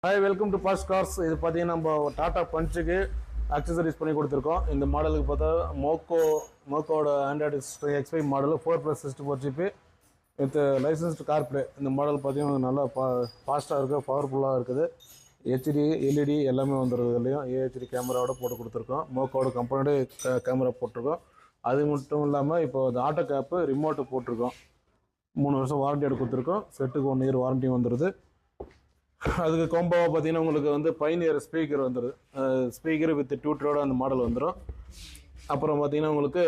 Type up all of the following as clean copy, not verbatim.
Hi welcome to fast cars. இது பார்த்தீங்கன்னா நம்ம டாடா பஞ்சுக்கு அக்சசரிஸ் பண்ணி கொடுத்துருக்கோம். இந்த மாடலுக்கு பார்த்தா மோக்கோட android X5 model 4+64 GB with licensed CarPlay. இந்த மாடல் பார்த்தீங்கன்னா நல்லா ஃபாஸ்ட்டாக இருக்குது, பவர்ஃபுல்லாக இருக்குது. ஹெச்டி எல்இடி எல்லாமே வந்துடுறது இல்லையும் ஏஹெச்டி கேமராவோட போட்டு கொடுத்துருக்கோம். மோக்கோட கம்பெனியோட கேமரா போட்டிருக்கோம். அது மட்டும் இல்லாமல் இப்போ இந்த ஆட்டோ கேப்பு ரிமோட்டு போட்டிருக்கோம். 3 வருஷம் வாரண்டி எடுத்து கொடுத்துருக்கோம். செட்டுக்கு 1 இயர் வாரண்டி வந்துடுது. அதுக்கு காம்போவாக பார்த்தீங்கன்னா உங்களுக்கு வந்து பைனியர் ஸ்பீக்கர் வந்துடுது. ஸ்பீக்கர் வித் டியூட்டரோட அந்த மாடல் வந்துடும். அப்புறம் பார்த்தீங்கன்னா உங்களுக்கு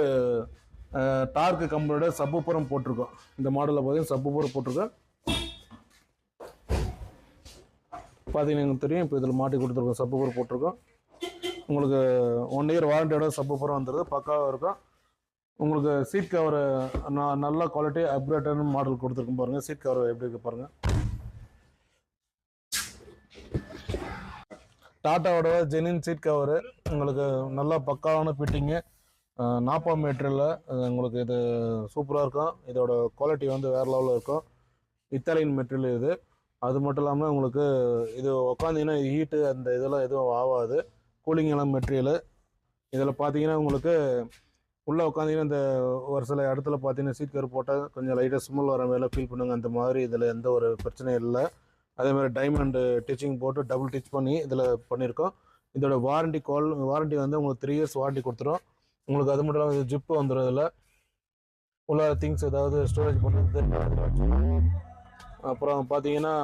டார்க் கம்பெனியோட சப்புப்புறம் போட்டிருக்கோம். இந்த மாடலில் பார்த்தீங்கன்னா சப்புப்புறம் போட்டிருக்கோம். பார்த்தீங்கன்னா எனக்கு தெரியும். இப்போ இதில் மாட்டி கொடுத்துருக்கோம், சப்புப்புறம் போட்டிருக்கோம். உங்களுக்கு 1 இயர் வாரண்டியோட சப்புப்புறம் வந்துடுது, பக்காவாக இருக்கும். உங்களுக்கு சீட் கவர் நல்ல குவாலிட்டி அப்கிரேட்டான மாடல் கொடுத்துருக்கோம். பாருங்கள் சீட் கவர் எப்படி இருக்கு பாருங்கள். டாட்டாவோட ஜெனின் சீட் கவரு உங்களுக்கு நல்லா பக்காவான ஃபிட்டிங்கு, நாப்பா மெட்டீரியலில் உங்களுக்கு இது சூப்பராக இருக்கும். இதோட குவாலிட்டி வந்து வேறு லெவலில் இருக்கும். இத்தாலியன் மெட்டீரியல் இது. அது மட்டும் இல்லாமல் உங்களுக்கு இது உட்காந்திங்கன்னா ஹீட்டு அந்த இதெல்லாம் எதுவும் ஆகாது. கூலிங்கெல்லாம் மெட்டீரியலு. இதில் பார்த்தீங்கன்னா உங்களுக்கு உள்ளே உட்காந்திங்கன்னா இந்த ஒரு சில இடத்துல பார்த்தீங்கன்னா சீட் கவர் போட்டால் கொஞ்சம் லைட்டாக ஸ்மெல் வர வேலை ஃபீல் பண்ணுங்க. அந்த மாதிரி இதில் எந்த ஒரு பிரச்சனையும் இல்லை. அதேமாதிரி டைமண்ட் டிச்சிங் போட்டு டபுள் டிச் பண்ணி இதில் பண்ணியிருக்கோம். இதோட வாரண்டி வந்து உங்களுக்கு 3 இயர்ஸ் வாரண்டி கொடுத்துரும். உங்களுக்கு அது மட்டும் இல்லாமல் ஜிப்பு வந்துடும். இதில் உள்ள திங்ஸ் ஏதாவது ஸ்டோரேஜ் பண்ணுறது. அப்புறம் பார்த்தீங்கன்னா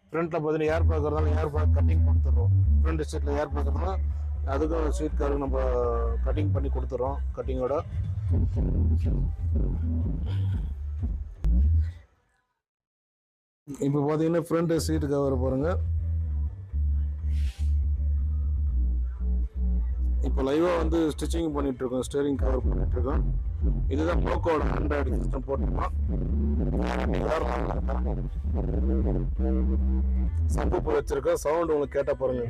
ஃப்ரண்ட்டில் பார்த்தீங்கன்னா ஏர் பேக்கர்னால ஏர் பேக் கட்டிங் கொடுத்துட்றோம். ஃப்ரண்ட் சீட்டில் ஏர் பேக்கர்னா அதுக்கும் சீட் காருக்கு நம்ம கட்டிங் பண்ணி கொடுத்துட்றோம் கட்டிங்கோட. இப்போ பார்த்தீங்கன்னா ஃப்ரண்ட் சீட்டு கவர் பாருங்க. இப்போ லைவாக வந்து ஸ்டிச்சிங் பண்ணிட்டு இருக்கோம், ஸ்டேரிங் கவர் பண்ணிட்டு இருக்கோம். இதுதான் மோக்கோட ஆண்ட்ராய்டு சிஸ்டம் போட்டுருக்கோம். சப்பு வச்சிருக்கோம். சவுண்ட் உங்களுக்கு கேட்டால் பாருங்க.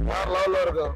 வேற லெவல்ல இருக்கும்.